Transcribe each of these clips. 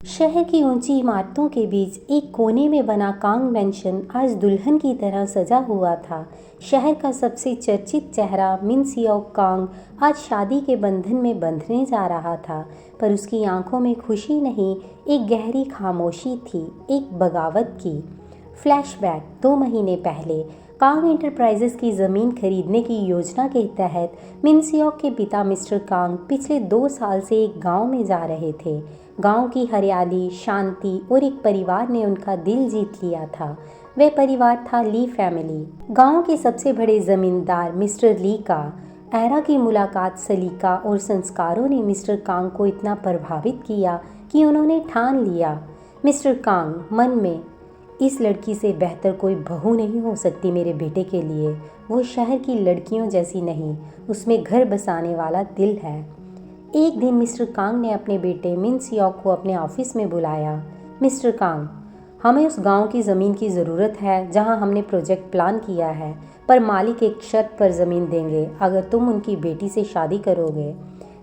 शहर की ऊंची इमारतों के बीच एक कोने में बना कांग मैंशन आज दुल्हन की तरह सजा हुआ था। शहर का सबसे चर्चित चेहरा मिन सियोक कांग आज शादी के बंधन में बंधने जा रहा था, पर उसकी आंखों में खुशी नहीं, एक गहरी खामोशी थी, एक बगावत की। फ्लैशबैक 2 महीने पहले कांग एंटरप्राइजेस की ज़मीन खरीदने की योजना के तहत मिन सियोक के पिता मिस्टर कांग पिछले 2 साल से एक गांव में जा रहे थे। गांव की हरियाली, शांति और एक परिवार ने उनका दिल जीत लिया था। वह परिवार था ली फैमिली। गांव के सबसे बड़े जमींदार मिस्टर ली का एरा की मुलाकात सलीका और संस्कारों ने मिस्टर कांग को इतना प्रभावित किया कि उन्होंने ठान लिया, मिस्टर कांग मन में, इस लड़की से बेहतर कोई बहू नहीं हो सकती मेरे बेटे के लिए। वो शहर की लड़कियों जैसी नहीं, उसमें घर बसाने वाला दिल है। एक दिन मिस्टर कांग ने अपने बेटे मिन सियोक को अपने ऑफिस में बुलाया। मिस्टर कांग, हमें उस गांव की ज़मीन की ज़रूरत है जहां हमने प्रोजेक्ट प्लान किया है, पर मालिक एक शर्त पर ज़मीन देंगे अगर तुम उनकी बेटी से शादी करोगे।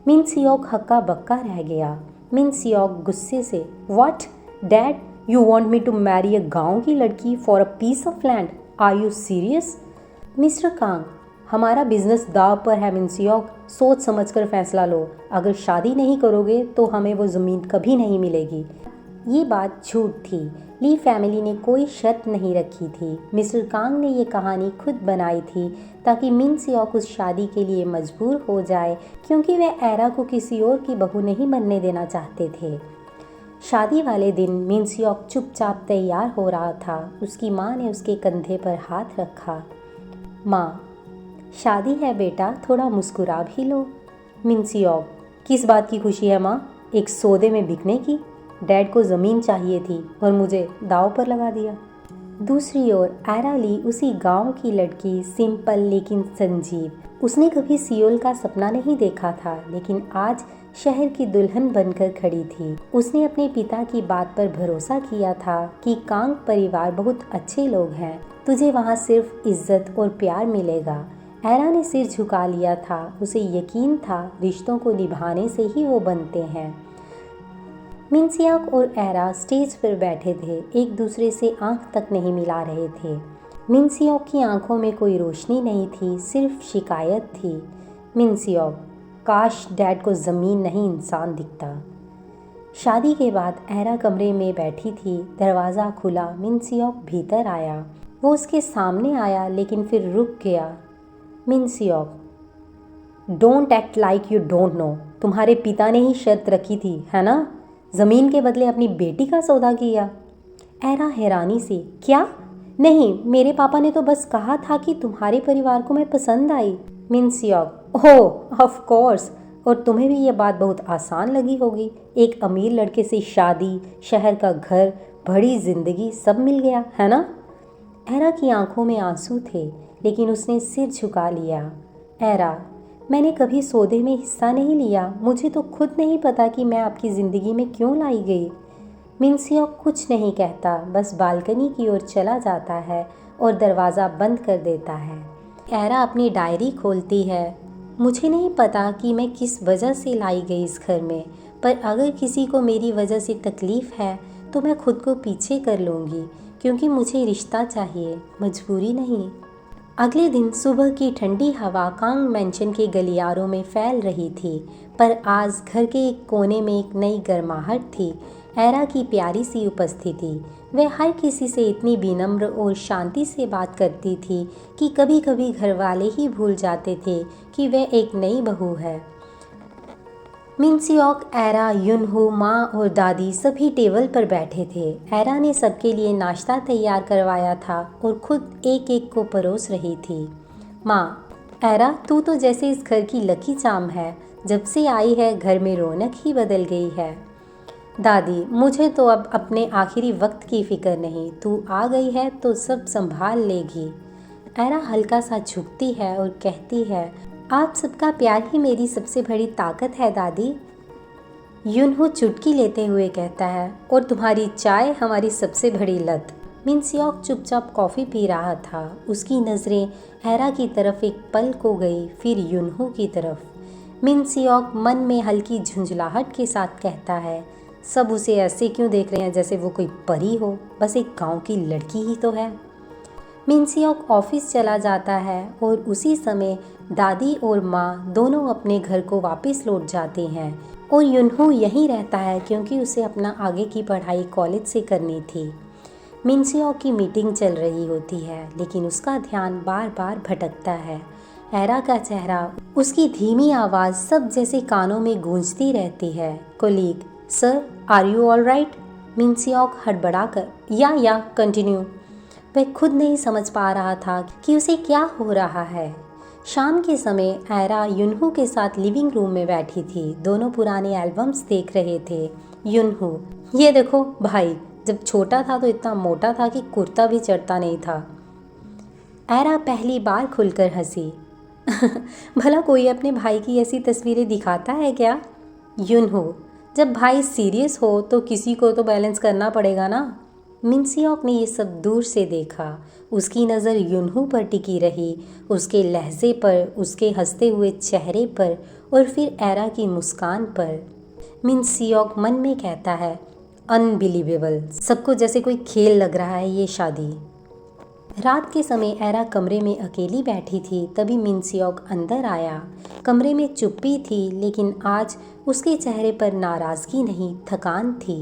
मिन सियोक हक्का बक्का रह गया। मिन सियोक गुस्से से, what dad, you want me to marry a गाँव की लड़की for a piece of land, are you serious? Mister Kang, हमारा बिजनेस दाव पर है मिन सियोक, सोच समझकर फैसला लो। अगर शादी नहीं करोगे तो हमें वो ज़मीन कभी नहीं मिलेगी। ये बात झूठ थी। ली फैमिली ने कोई शर्त नहीं रखी थी। मिस्टर कांग ने ये कहानी खुद बनाई थी ताकि मिन सियोक उस शादी के लिए मजबूर हो जाए, क्योंकि वह एरा को किसी और की बहू नहीं बनने देना चाहते थे। शादी वाले दिन मिन सियोक चुपचाप तैयार हो रहा था। उसकी माँ ने उसके कंधे पर हाथ रखा। माँ, शादी है बेटा, थोड़ा मुस्कुरा भी लो। मिन सियोक, किस बात की खुशी है माँ? एक सौदे में बिकने की? डैड को ज़मीन चाहिए थी और मुझे दाव पर लगा दिया। दूसरी ओर एरा ली उसी गांव की लड़की, सिंपल लेकिन संजीव। उसने कभी सियोल का सपना नहीं देखा था, लेकिन आज शहर की दुल्हन बनकर खड़ी थी। उसने अपने पिता की बात पर भरोसा किया था कि कांग परिवार बहुत अच्छे लोग हैं, तुझे वहाँ सिर्फ इज्जत और प्यार मिलेगा। एरा ने सिर झुका लिया था। उसे यकीन था रिश्तों को निभाने से ही वो बनते हैं। मिन सियोक और एरा स्टेज पर बैठे थे, एक दूसरे से आंख तक नहीं मिला रहे थे। मिन सियोक की आंखों में कोई रोशनी नहीं थी, सिर्फ शिकायत थी। मिन सियोक, काश डैड को ज़मीन नहीं इंसान दिखता। शादी के बाद एरा कमरे में बैठी थी। दरवाज़ा खुला, मिन सियोक भीतर आया। वो उसके सामने आया लेकिन फिर रुक गया। Minseok, don't act like you don't know. तुम्हारे पिता ने ही शर्त रखी थी, है ना? ज़मीन के बदले अपनी बेटी का सौदा किया। एरा हैरानी से, क्या? नहीं, मेरे पापा ने तो बस कहा था कि तुम्हारे परिवार को मैं पसंद आई। मिन सियोक, ओह ऑफ कोर्स, और तुम्हें भी ये बात बहुत आसान लगी होगी। एक अमीर लड़के से शादी, शहर का घर, बड़ी जिंदगी, सब मिल गया, है ना? एरा की आंखों में आंसू थे, लेकिन उसने सिर झुका लिया। एरा, मैंने कभी सौदे में हिस्सा नहीं लिया। मुझे तो खुद नहीं पता कि मैं आपकी ज़िंदगी में क्यों लाई गई। मिन सियोक कुछ नहीं कहता, बस बालकनी की ओर चला जाता है और दरवाज़ा बंद कर देता है। एरा अपनी डायरी खोलती है। मुझे नहीं पता कि मैं किस वजह से लाई गई इस घर में, पर अगर किसी को मेरी वजह से तकलीफ़ है तो मैं खुद को पीछे कर लूँगी, क्योंकि मुझे रिश्ता चाहिए, मजबूरी नहीं। अगले दिन सुबह की ठंडी हवा कांग मैंशन के गलियारों में फैल रही थी, पर आज घर के एक कोने में एक नई गर्माहट थी, एरा की प्यारी सी उपस्थिति। वह हर किसी से इतनी विनम्र और शांति से बात करती थी कि कभी कभी घरवाले ही भूल जाते थे कि वह एक नई बहू है। मिन सियोक, एरा, युनहो, माँ और दादी सभी टेबल पर बैठे थे। एरा ने सबके लिए नाश्ता तैयार करवाया था और खुद एक एक को परोस रही थी। माँ, एरा, तू तो जैसे इस घर की लकी चार्म है। जब से आई है घर में रौनक ही बदल गई है। दादी, मुझे तो अब अपने आखिरी वक्त की फ़िक्र नहीं, तू आ गई है तो सब संभाल लेगी। एरा हल्का सा झुकती है और कहती है, आप सबका प्यार ही मेरी सबसे बड़ी ताकत है दादी। युनहो चुटकी लेते हुए कहता है, और तुम्हारी चाय हमारी सबसे बड़ी लत। मिन सियोक चुपचाप कॉफ़ी पी रहा था। उसकी नज़रें एरा की तरफ एक पल को गई, फिर युनहो की तरफ। मिन सियोक मन में हल्की झुंझलाहट के साथ कहता है, सब उसे ऐसे क्यों देख रहे हैं जैसे वो कोई परी हो, बस एक गांव की लड़की ही तो है। मिनसियोक ऑफिस चला जाता है और उसी समय दादी और माँ दोनों अपने घर को वापस लौट जाते हैं और युनहो यहीं रहता है क्योंकि उसे अपना आगे की पढ़ाई कॉलेज से करनी थी। मिनसियोक की मीटिंग चल रही होती है लेकिन उसका ध्यान बार बार भटकता है। एरा का चेहरा, उसकी धीमी आवाज़ सब जैसे कानों में गूंजती रहती है। Colleague, sir are you all right? Minseok हड़बड़ाकर, या कंटिन्यू। वह खुद नहीं समझ पा रहा था कि उसे क्या हो रहा है। शाम के समय एरा युनहो के साथ लिविंग रूम में बैठी थी। दोनों पुराने एल्बम्स देख रहे थे। युनहो, ये देखो भाई, जब छोटा था तो इतना मोटा था कि कुर्ता भी चढ़ता नहीं था। एरा पहली बार खुलकर हंसी। भला कोई अपने भाई की ऐसी तस्वीरें दिखाता है क्या? युनहो, जब भाई सीरियस हो तो किसी को तो बैलेंस करना पड़ेगा ना। मिनसियोक ने ये सब दूर से देखा। उसकी नज़र युनहो पर टिकी रही, उसके लहजे पर, उसके हंसते हुए चेहरे पर और फिर एरा की मुस्कान पर। मिनसियोक मन में कहता है, अनबिलीवेबल, सबको जैसे कोई खेल लग रहा है ये शादी। रात के समय एरा कमरे में अकेली बैठी थी, तभी मिनसियोक अंदर आया। कमरे में चुप्पी थी लेकिन आज उसके चेहरे पर नाराज़गी नहीं, थकान थी।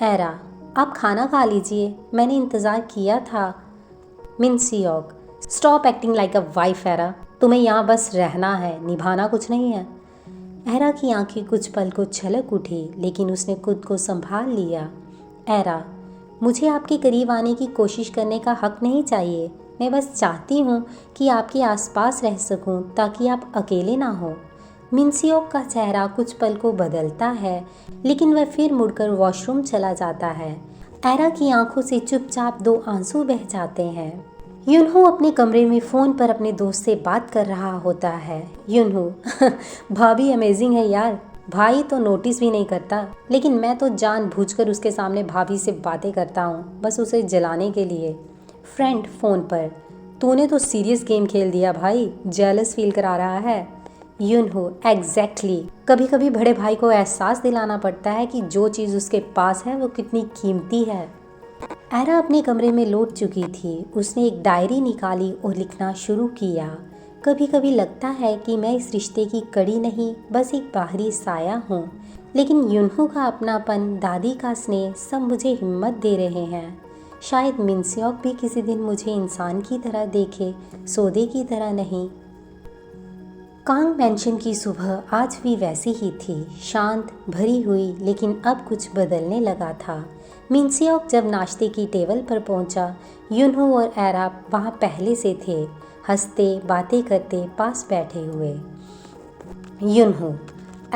एरा, आप खाना खा लीजिए, मैंने इंतज़ार किया था। Minseok, stop acting like a wife era, तुम्हें यहाँ बस रहना है, निभाना कुछ नहीं है। एरा की आंखें कुछ पल को छलक उठी लेकिन उसने खुद को संभाल लिया। एरा, मुझे आपके करीब आने की कोशिश करने का हक नहीं चाहिए। मैं बस चाहती हूँ कि आपके आसपास रह सकूँ ताकि आप अकेले ना हो। मिनसियोक का चेहरा कुछ पल को बदलता है लेकिन वह फिर मुड़कर वॉशरूम चला जाता है। एरा की आंखों से चुपचाप 2 आंसू बह जाते हैं। युनहो अपने कमरे में फ़ोन पर अपने दोस्त से बात कर रहा होता है। युनहो, भाभी अमेजिंग है यार, भाई तो नोटिस भी नहीं करता लेकिन मैं तो जानबूझकर उसके सामने भाभी से बातें करता हूँ, बस उसे जलाने के लिए। फ्रेंड फ़ोन पर, तूने तो सीरियस गेम खेल दिया भाई, जेलस फील करा रहा है। युनहो, एग्जैक्टली, कभी कभी बड़े भाई को एहसास दिलाना पड़ता है कि जो चीज़ उसके पास है वो कितनी कीमती है। एरा अपने कमरे में लौट चुकी थी। उसने एक डायरी निकाली और लिखना शुरू किया। कभी कभी लगता है कि मैं इस रिश्ते की कड़ी नहीं, बस एक बाहरी साया हूँ, लेकिन युनहो का अपनापन, दादी का स्नेह सब मुझे हिम्मत दे रहे हैं। शायद मिनसियोक भी किसी दिन मुझे इंसान की तरह देखे, सौदे की तरह नहीं। कांग मैंशन की सुबह आज भी वैसी ही थी, शांत, भरी हुई, लेकिन अब कुछ बदलने लगा था। मिनसियोक जब नाश्ते की टेबल पर पहुंचा, युनहो और एरा वहां पहले से थे, हंसते बातें करते पास बैठे हुए। युनहो,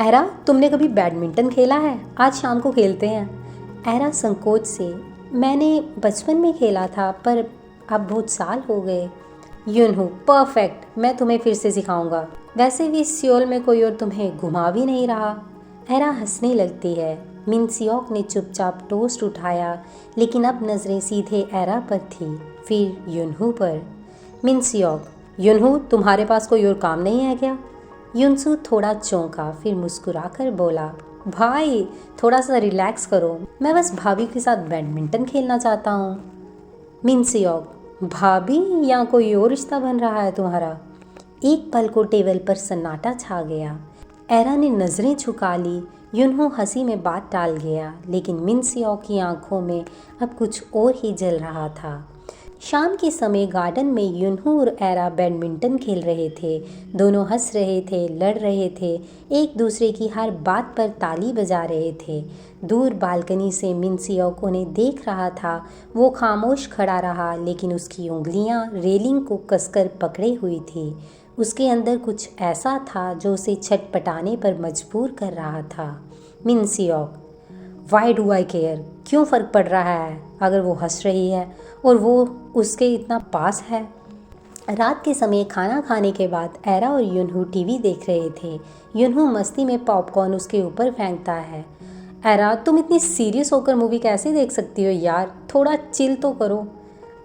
एरा, तुमने कभी बैडमिंटन खेला है? आज शाम को खेलते हैं। एरा संकोच से, मैंने बचपन में खेला था पर अब बहुत साल हो गए। युनहो, परफेक्ट, मैं तुम्हें फिर से सिखाऊंगा, वैसे भी सियोल में कोई और तुम्हें घुमा भी नहीं रहा। एरा हंसने लगती है। मिनसियोक ने चुपचाप टोस्ट उठाया लेकिन अब नज़रें सीधे एरा पर थी, फिर युनहो पर। मिनसियोक, युनहो, तुम्हारे पास कोई और काम नहीं है क्या? युनसू थोड़ा चौंका, फिर मुस्कुराकर बोला, भाई थोड़ा सा रिलैक्स करो, मैं बस भाभी के साथ बैडमिंटन खेलना चाहता हूँ। मिनसियोक, भाभी या कोई और रिश्ता बन रहा है तुम्हारा? एक पल को टेबल पर सन्नाटा छा गया। एरा ने नज़रें झुका ली। युनहो हंसी में बात टाल गया लेकिन मिनसियोक की आंखों में अब कुछ और ही जल रहा था। शाम के समय गार्डन में युनहो और एरा बैडमिंटन खेल रहे थे। दोनों हंस रहे थे, लड़ रहे थे, एक दूसरे की हर बात पर ताली बजा रहे थे। दूर बालकनी से मिनसियोक उन्हें देख रहा था। वो खामोश खड़ा रहा लेकिन उसकी उंगलियां रेलिंग को कसकर पकड़े हुई थी। उसके अंदर कुछ ऐसा था जो उसे छटपटाने पर मजबूर कर रहा था। मिनसियोक, वाई डू आई केयर? क्यों फ़र्क पड़ रहा है अगर वो हंस रही है और वो उसके इतना पास है? रात के समय खाना खाने के बाद एरा और युनहो टीवी देख रहे थे। युनहो मस्ती में पॉपकॉर्न उसके ऊपर फेंकता है। एरा, तुम इतनी सीरियस होकर मूवी कैसे देख सकती हो यार, थोड़ा चिल तो करो।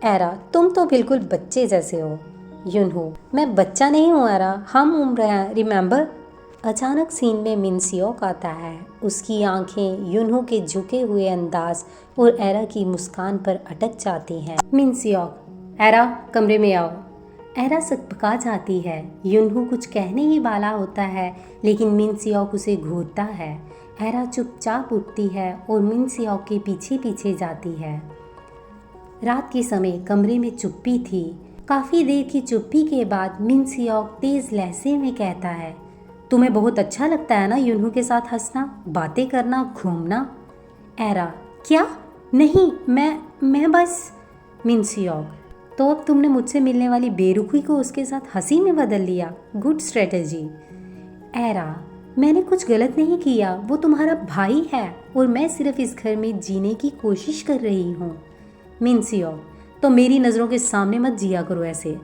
एरा, तुम तो बिल्कुल बच्चे जैसे हो। युनहो, मैं बच्चा नहीं हूँ एरा, हम उम्र हैं, रिमेंबर? अचानक सीन में मिनसियोक आता है। उसकी आंखें युनहो के झुके हुए अंदाज और एरा की मुस्कान पर अटक जाती हैं। मिनसियोक, एरा कमरे में आओ। एरा सकपका जाती है। युनहो कुछ कहने ही वाला होता है, लेकिन मिनसियोक उसे घूरता है। एरा चुपचाप उठती है और मिनसियोक के पीछे पीछे जाती है। रात के समय कमरे में चुप्पी थी। काफ़ी देर की चुप्पी के बाद मिनसियोक तेज लहजे में कहता है, तुम्हें बहुत अच्छा लगता है ना युनहो के साथ हंसना, बातें करना, घूमना। एरा, क्या? नहीं, मैं बस। मिनसियोक, तो अब तुमने मुझसे मिलने वाली बेरुखी को उसके साथ हंसी में बदल लिया। Good strategy. एरा, मैंने कुछ गलत नहीं किया। वो तुम्हारा भाई है और मैं सिर्फ इस घर में जीने की कोशिश कर रही हूँ। मिनसियोक, तो मेरी नज़रों के सामने मत जिया करो ऐसे।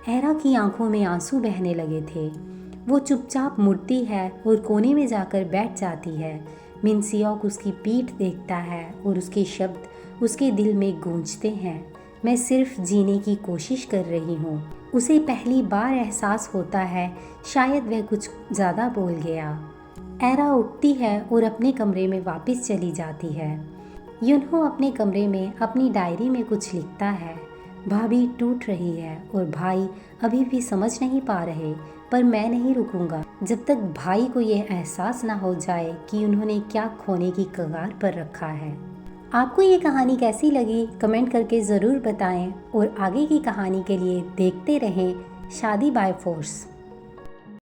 एरा की आंखों में आंसू बहने लगे थे। वो चुपचाप मुड़ती है और कोने में जाकर बैठ जाती है। मिनसियोक उसकी पीठ देखता है और उसके शब्द उसके दिल में गूंजते हैं, मैं सिर्फ जीने की कोशिश कर रही हूँ। उसे पहली बार एहसास होता है शायद वह कुछ ज़्यादा बोल गया। एरा उठती है और अपने कमरे में वापस चली जाती है। युनहो अपने कमरे में अपनी डायरी में कुछ लिखता है। भाभी टूट रही है और भाई अभी भी समझ नहीं पा रहे, पर मैं नहीं रुकूंगा जब तक भाई को यह एहसास ना हो जाए कि उन्होंने क्या खोने की कगार पर रखा है। आपको ये कहानी कैसी लगी कमेंट करके ज़रूर बताएं और आगे की कहानी के लिए देखते रहें शादी बाय फोर्स।